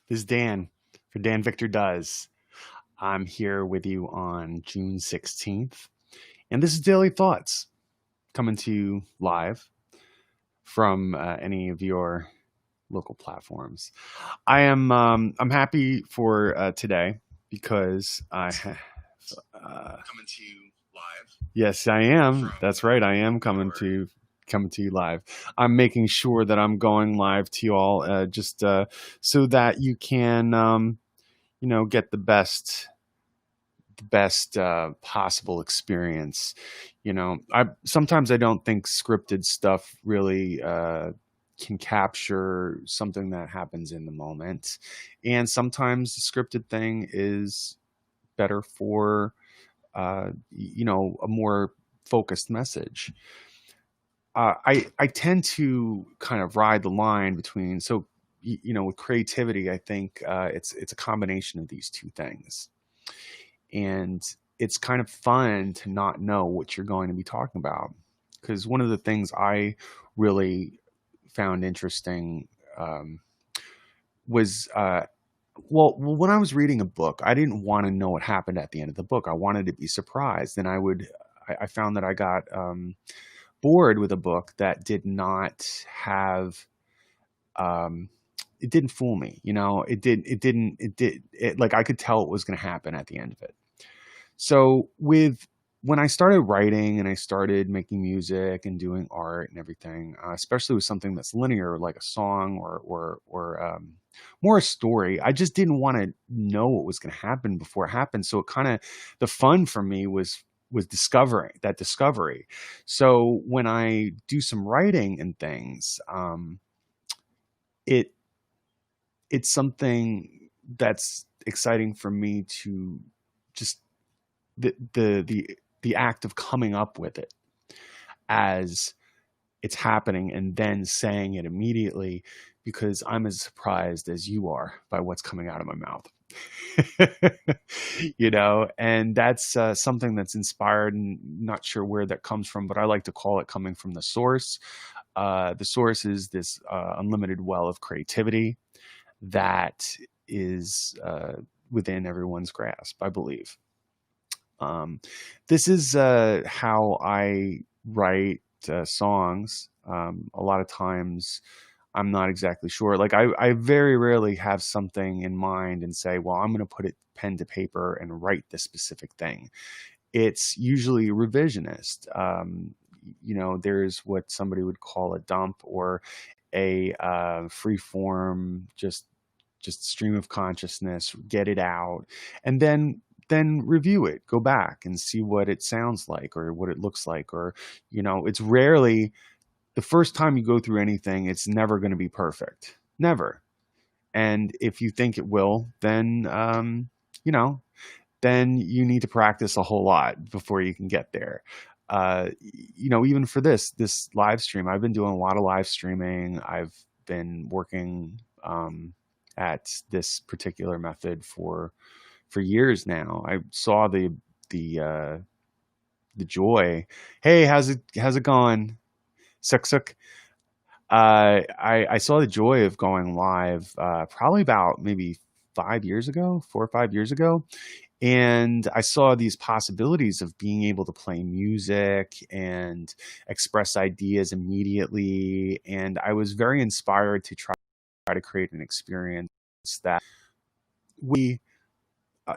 This is Dan for Dan Victor Does. I'm here with you on June 16th, and this is Daily Thoughts coming to you live from any of your local platforms. I'm happy for today because I have coming to you live. Yes, I am. That's right. I am coming to you live. I'm making sure that I'm going live to you all just so that you can get the best possible experience. I sometimes I don't think scripted stuff really can capture something that happens in the moment, and sometimes the scripted thing is better for a more focused message. I tend to kind of ride the line between with creativity. I think it's a combination of these two things, and it's kind of fun to not know what you're going to be talking about. Because one of the things I really found interesting was when I was reading a book, I didn't want to know what happened at the end of the book. I wanted to be surprised, and I found that I got bored with a book that did not have um, it didn't fool me. Like I could tell what was going to happen at the end of it. So when I started writing and I started making music and doing art and everything, especially with something that's linear, like a song or more a story, I just didn't want to know what was going to happen before it happened. So it kind of the fun for me was discovering that discovery. So when I do some writing and things, it it's something that's exciting for me to just the act of coming up with it as it's happening and then saying it immediately, because I'm as surprised as you are by what's coming out of my mouth. And that's something that's inspired, and not sure where that comes from, but I like to call it coming from the source. The source is this unlimited well of creativity that is within everyone's grasp, I believe. Um, this is how I write songs. A lot of times I'm not exactly sure. Like I very rarely have something in mind and say, well, I'm going to put it pen to paper and write this specific thing. It's usually revisionist. There's what somebody would call a dump, or a free form, just stream of consciousness, get it out, and then review it, go back and see what it sounds like or what it looks like. Or it's rarely the first time you go through anything, it's never going to be perfect, never. And if you think it will, then you know then you need to practice a whole lot before you can get there. Even for this live stream, I've been doing a lot of live streaming. I've been working at this particular method for years now. I saw the the joy. Hey, how's it going? Suk suk. I saw the joy of going live probably about maybe 5 years ago, 4 or 5 years ago, and I saw these possibilities of being able to play music and express ideas immediately, and I was very inspired to try to create an experience that we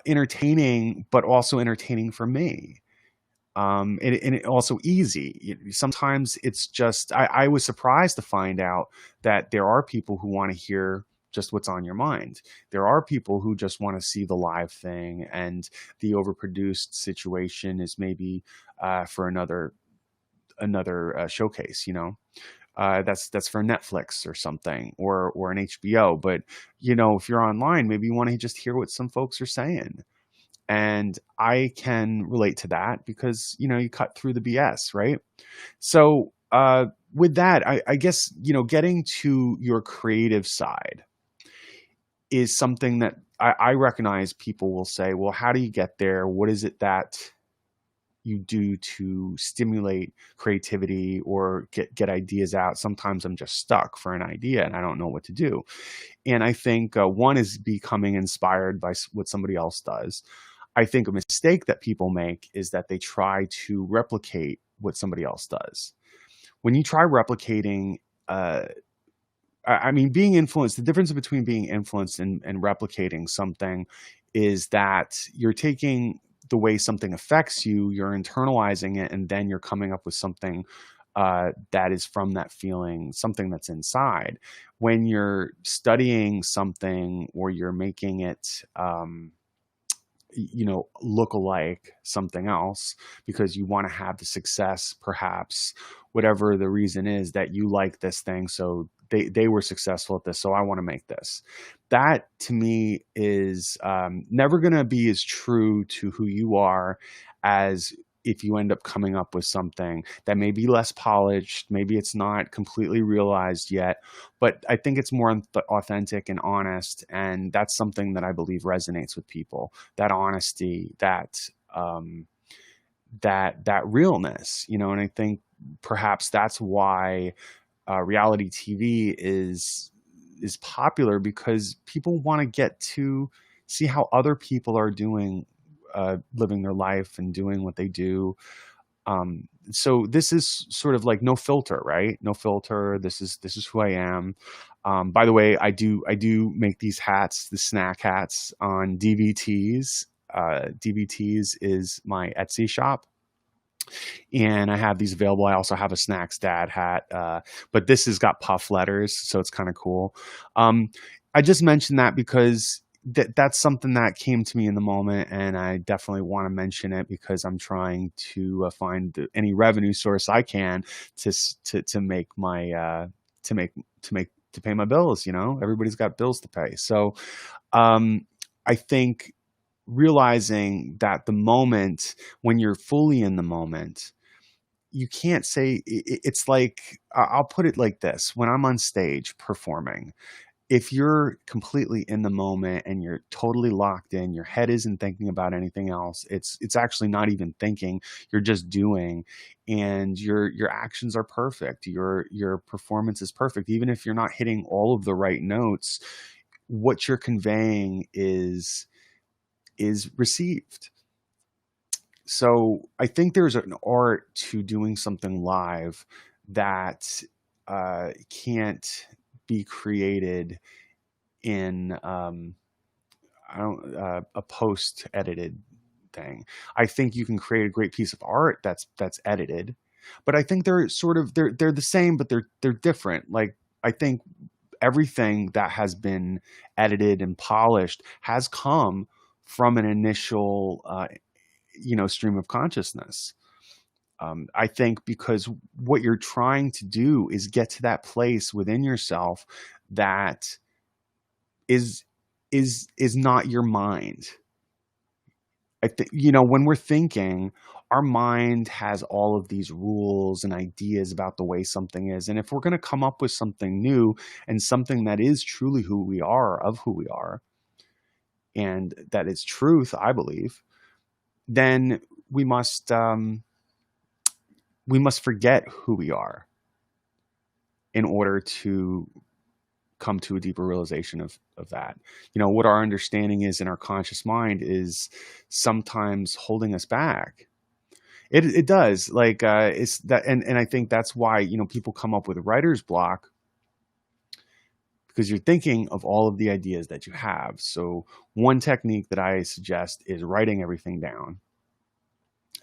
entertaining, but also entertaining for me. And it also easy. Sometimes it's just I was surprised to find out that there are people who want to hear just what's on your mind. There are people who just want to see the live thing, and the overproduced situation is maybe for another showcase. That's for Netflix or something, or an HBO. But if you're online, maybe you want to just hear what some folks are saying. And I can relate to that because you cut through the BS, right? So with that, I guess getting to your creative side is something that I recognize people will say, well, how do you get there? What is it that you do to stimulate creativity or get ideas out. Sometimes I'm just stuck for an idea and I don't know what to do. And I think one is becoming inspired by what somebody else does. I think a mistake that people make is that they try to replicate what somebody else does. When you try replicating, uh, I mean, being influenced, the difference between being influenced and replicating something is that you're taking the way something affects you, you're internalizing it, and then you're coming up with something that is from that feeling, something that's inside. When you're studying something or you're making it, look alike something else because you want to have the success, perhaps, whatever the reason is that you like this thing. So they were successful at this. So I want to make this. That to me is never going to be as true to who you are as if you end up coming up with something that may be less polished, maybe it's not completely realized yet, but I think it's more authentic and honest. And that's something that I believe resonates with people, that honesty, that realness, and I think perhaps that's why reality TV is popular, because people want to get to see how other people are doing, living their life and doing what they do. So this is sort of like no filter, right? No filter. This is who I am. By the way, I do make these hats, the snack hats, on DVTs. DVTs is my Etsy shop, and I have these available. I also have a Snacks Dad hat, but this has got puff letters, so it's kind of cool. I just mentioned that because that's something that came to me in the moment, and I definitely want to mention it because I'm trying to find any revenue source I can to make my to make to pay my bills. Everybody's got bills to pay, so I think realizing that the moment, when you're fully in the moment, you can't say it's like, I'll put it like this: when I'm on stage performing, if you're completely in the moment and you're totally locked in, your head isn't thinking about anything else. It's actually not even thinking, you're just doing, and your actions are perfect. Your performance is perfect. Even if you're not hitting all of the right notes, what you're conveying is received. So I think there's an art to doing something live that can't be created in I don't a post edited thing. I think you can create a great piece of art that's edited, but I think they're the same, but they're different. Like, I think everything that has been edited and polished has come from an initial stream of consciousness. I think because what you're trying to do is get to that place within yourself that is is not your mind. I think, when we're thinking, our mind has all of these rules and ideas about the way something is. And if we're going to come up with something new and something that is truly who we are, of who we are, and that is truth, I believe, then we must forget who we are in order to come to a deeper realization of that. What our understanding is in our conscious mind is sometimes holding us back. It does, like, it's that, and I think that's why people come up with a writer's block, because you're thinking of all of the ideas that you have. So one technique that I suggest is writing everything down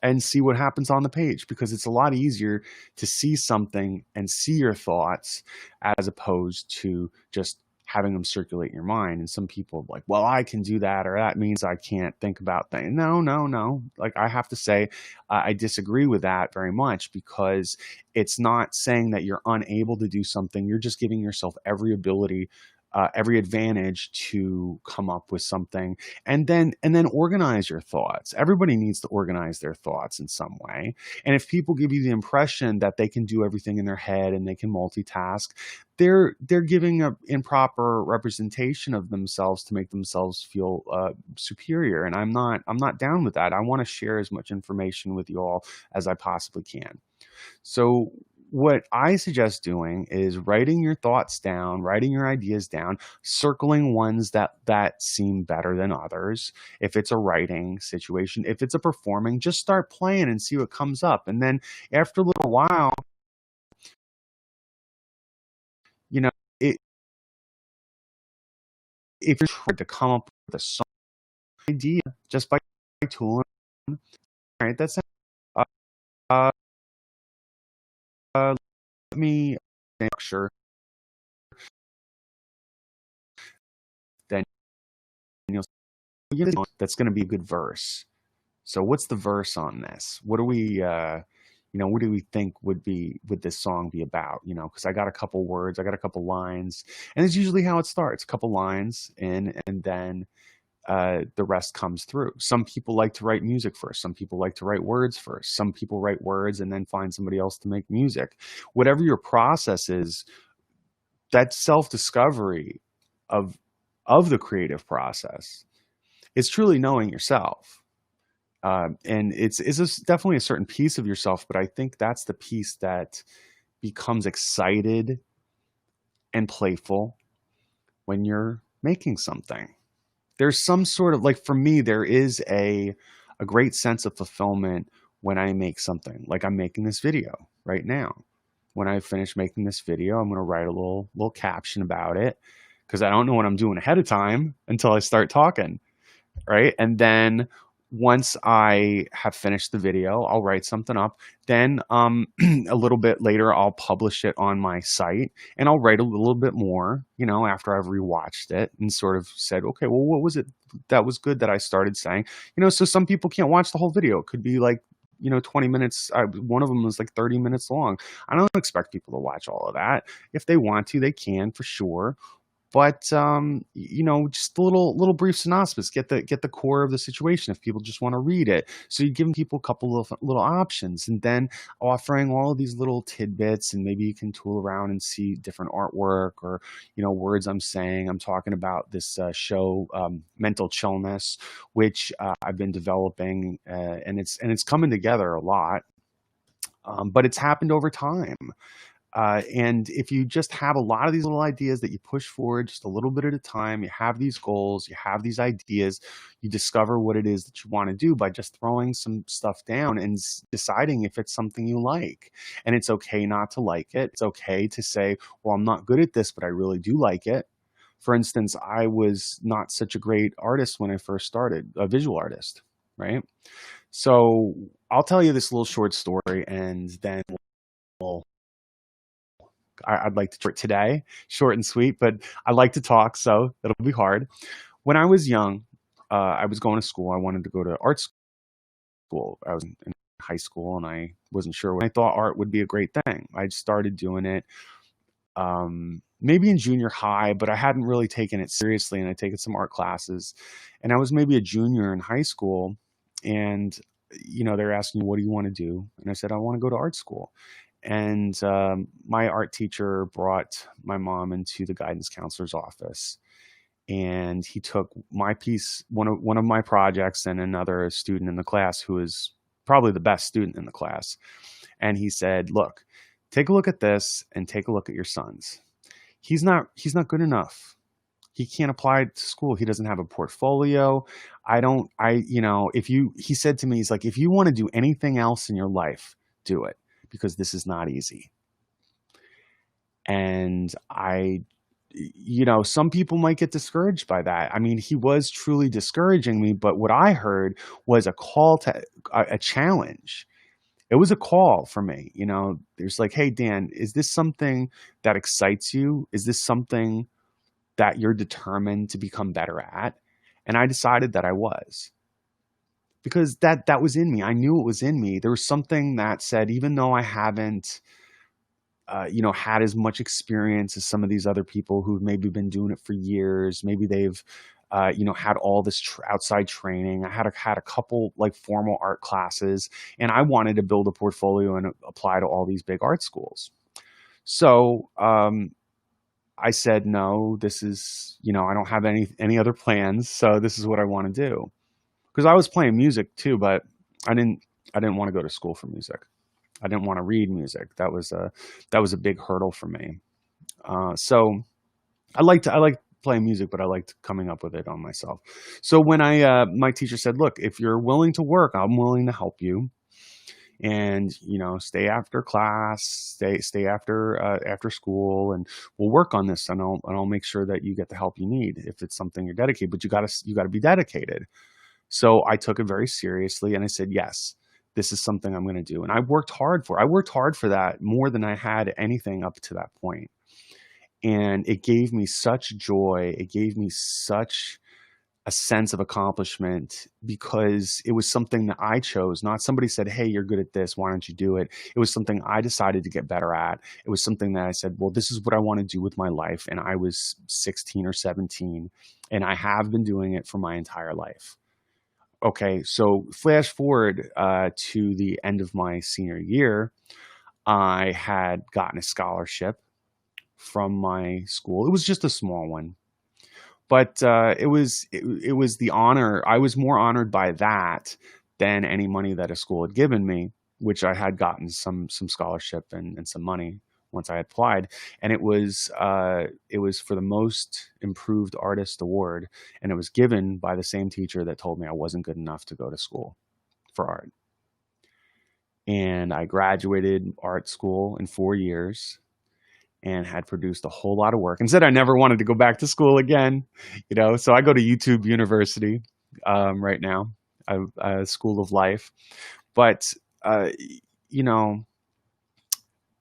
and see what happens on the page, because it's a lot easier to see something and see your thoughts as opposed to just having them circulate in your mind. And some people are like, well, I can do that, or that means I can't think about things. No, no, no. Like, I have to say, I disagree with that very much, because it's not saying that you're unable to do something. You're just giving yourself every ability every advantage to come up with something, and then organize your thoughts. Everybody needs to organize their thoughts in some way. And if people give you the impression that they can do everything in their head and they can multitask, they're giving a improper representation of themselves to make themselves feel superior. And I'm not down with that. I want to share as much information with you all as I possibly can. So what I suggest doing is writing your thoughts down, writing your ideas down, circling ones that seem better than others. If it's a writing situation, if it's a performing, just start playing and see what comes up. And then after a little while, you know, it, if you're trying to come up with a song idea just by tooling, right? That's uh, uh, let me sure then you'll that's going to be a good verse. So what's the verse on this? What do we, what do we think would this song be about? Because I got a couple words, I got a couple lines, and it's usually how it starts: a couple lines in, and then the rest comes through. Some people like to write music first. Some people like to write words first. Some people write words and then find somebody else to make music. Whatever your process is, that self-discovery of the creative process is truly knowing yourself. And definitely a certain piece of yourself, but I think that's the piece that becomes excited and playful when you're making something. There's some sort of, like, for me, there is a great sense of fulfillment when I make something. Like, I'm making this video right now. When I finish making this video, I'm going to write a little caption about it, because I don't know what I'm doing ahead of time until I start talking. Right. And then once I have finished the video, I'll write something up. Then a little bit later, I'll publish it on my site, and I'll write a little bit more, after I've rewatched it and sort of said, okay, well, what was it that was good that I started saying? So some people can't watch the whole video. It could be like, 20 minutes. One of them was like 30 minutes long. I don't expect people to watch all of that. If they want to, they can, for sure. But just a little brief synopsis, get the core of the situation if people just want to read it. So you're giving people a couple of little options, and then offering all of these little tidbits, and maybe you can tool around and see different artwork or words I'm saying. I'm talking about this show, Mental Chillness, which I've been developing, and it's coming together a lot, but it's happened over time. And if you just have a lot of these little ideas that you push forward just a little bit at a time, you have these goals, you have these ideas, you discover what it is that you want to do by just throwing some stuff down and deciding if it's something you like. And it's okay not to like it. It's okay to say, well, I'm not good at this, but I really do like it. For instance, I was not such a great artist when I first started, a visual artist, right? So I'll tell you this little short story, and then we'll I'd like to short today, short and sweet, but I like to talk, so it'll be hard. When I was young, I was going to school. I wanted to go to art school. I was in high school, and I wasn't sure. I thought art would be a great thing. I started doing it maybe in junior high, but I hadn't really taken it seriously, and I'd taken some art classes. And I was maybe a junior in high school, and they're asking me, what do you want to do? And I said, I want to go to art school. And my art teacher brought my mom into the guidance counselor's office, and he took my piece, one of my projects, and another student in the class who is probably the best student in the class. And he said, look, take a look at this and take a look at your son's. He's not good enough. He can't apply to school. He doesn't have a portfolio. He said to me, he's like, if you want to do anything else in your life, do it, because this is not easy. And some people might get discouraged by that. I mean, he was truly discouraging me, but what I heard was a call to a challenge. It was a call for me. There's like, hey, Dan, is this something that excites you? Is this something that you're determined to become better at? And I decided that I was. Because that was in me. I knew it was in me. There was something that said, even though I haven't had as much experience as some of these other people who've maybe been doing it for years. Maybe they've, had all this outside training. I had a couple like formal art classes, and I wanted to build a portfolio and apply to all these big art schools. So I said, no, this is, I don't have any other plans. So this is what I want to do. Because I was playing music too, but I didn't I didn't want to go to school for music. I didn't want to read music. That was a big hurdle for me. So I liked playing music, but I liked coming up with it on myself. So when my teacher said, "Look, if you're willing to work, I'm willing to help you, and stay after class, stay after school, and we'll work on this, and I'll make sure that you get the help you need if it's something you're dedicated. But you gotta be dedicated." So I took it very seriously and I said, yes, this is something I'm going to do. And I worked hard for that more than I had anything up to that point. And it gave me such joy. It gave me such a sense of accomplishment because it was something that I chose, not somebody said, "Hey, you're good at this. Why don't you do it?" It was something I decided to get better at. It was something that I said, well, this is what I want to do with my life. And I was 16 or 17, and I have been doing it for my entire life. Okay, so flash forward to the end of my senior year, I had gotten a scholarship from my school. It was just a small one, but it was the honor. I was more honored by that than any money that a school had given me, which I had gotten some scholarship and some money once I had applied, and it was for the most improved artist award, and it was given by the same teacher that told me I wasn't good enough to go to school for art. And I graduated art school in 4 years and had produced a whole lot of work and said I never wanted to go back to school again. So I go to YouTube University right now, a School of Life. But, uh, you know,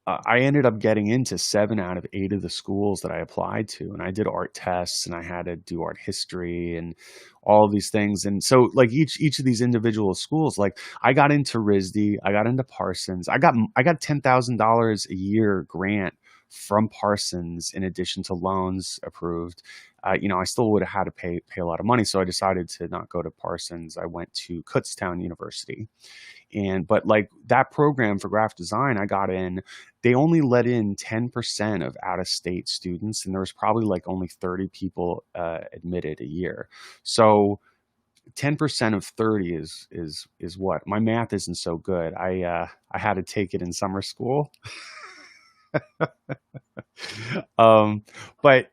I ended up getting into 7 out of 8 of the schools that I applied to, and I did art tests, and I had to do art history and all of these things. And so, like each of these individual schools, like I got into RISD, I got into Parsons, I got $10,000 a year grant from Parsons in addition to loans approved. I still would have had to pay a lot of money, so I decided to not go to Parsons. I went to Kutztown University, but like that program for graphic design I got in, they only let in 10% of out of state students, and there was probably like only 30 people admitted a year. So 10% of 30 is what? My math isn't so good. I had to take it in summer school. um, but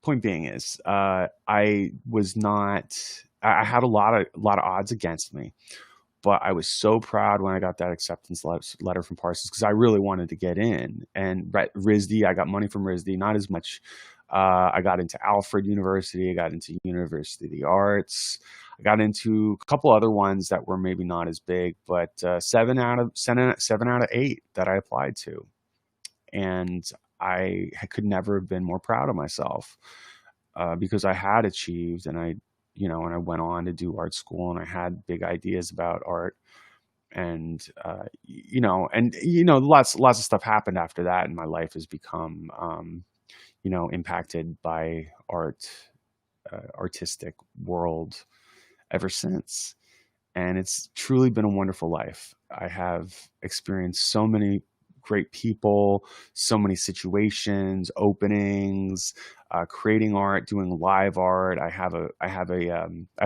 point being is, I was not. I had a lot of odds against me, but I was so proud when I got that acceptance letter from Parsons because I really wanted to get in. And RISD, I got money from RISD, not as much. I got into Alfred University. I got into University of the Arts. I got into a couple other ones that were maybe not as big, but 7 out of 8 that I applied to, and I could never have been more proud of myself because I had achieved, and I went on to do art school, and I had big ideas about art, and lots of stuff happened after that, and my life has become impacted by artistic world ever since. And it's truly been a wonderful life. I have experienced so many great people, so many situations, openings, creating art, doing live art. I have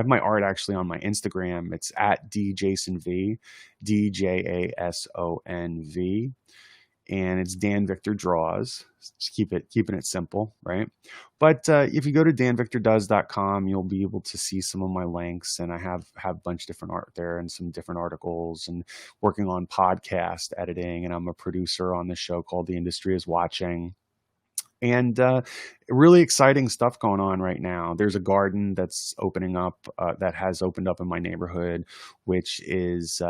my art actually on my Instagram. It's at djasonv, DJASONV, and it's Dan Victor Draws. Just keeping it simple, right? But if you go to danvictordoes.com, you'll be able to see some of my links, and I have a bunch of different art there and some different articles, and working on podcast editing, and I'm a producer on this show called The Industry is Watching. And really exciting stuff going on right now. There's a garden that's opening up, that has opened up in my neighborhood, which is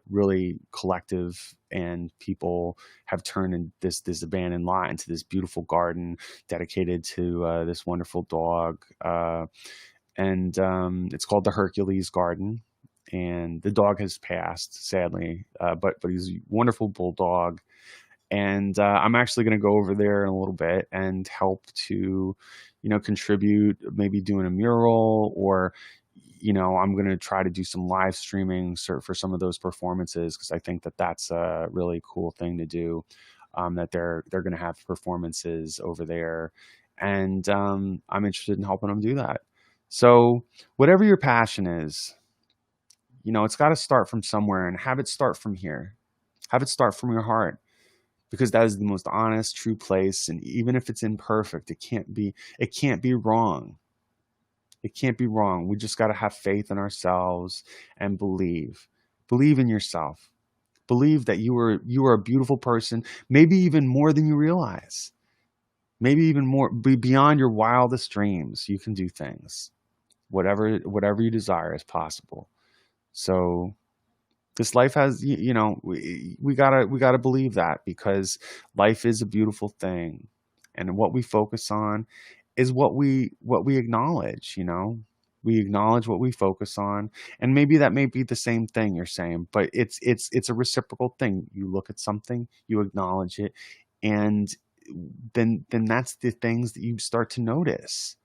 really collective, and people have turned in this abandoned lot into this beautiful garden dedicated to this wonderful dog. And it's called the Hercules Garden. And the dog has passed, sadly, but he's a wonderful bulldog. And I'm actually going to go over there in a little bit and help to, contribute, maybe doing a mural, or, I'm going to try to do some live streaming for some of those performances, because I think that that's a really cool thing to do. That they're going to have performances over there, and I'm interested in helping them do that. So whatever your passion is, it's got to start from somewhere, and have it start from here. Have it start from your heart, because that is the most honest, true place. And even if it's imperfect, it can't be wrong. It can't be wrong. We just got to have faith in ourselves and believe in yourself. Believe that you are a beautiful person, maybe even more than you realize. Maybe even more, beyond your wildest dreams. You can do things. Whatever you desire is possible. So this life has, we gotta believe that, because life is a beautiful thing, and what we focus on is what we acknowledge. We acknowledge what we focus on, and maybe that may be the same thing you're saying, but it's a reciprocal thing. You look at something, you acknowledge it, and then that's the things that you start to notice.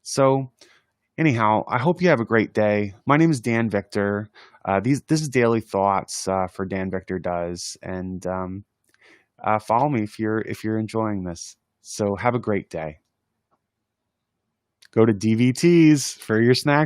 So anyhow, I hope you have a great day. My name is Dan Victor. This is Daily Thoughts for Dan Victor Does, and follow me if you're enjoying this. So have a great day. Go to DVTs for your snacks.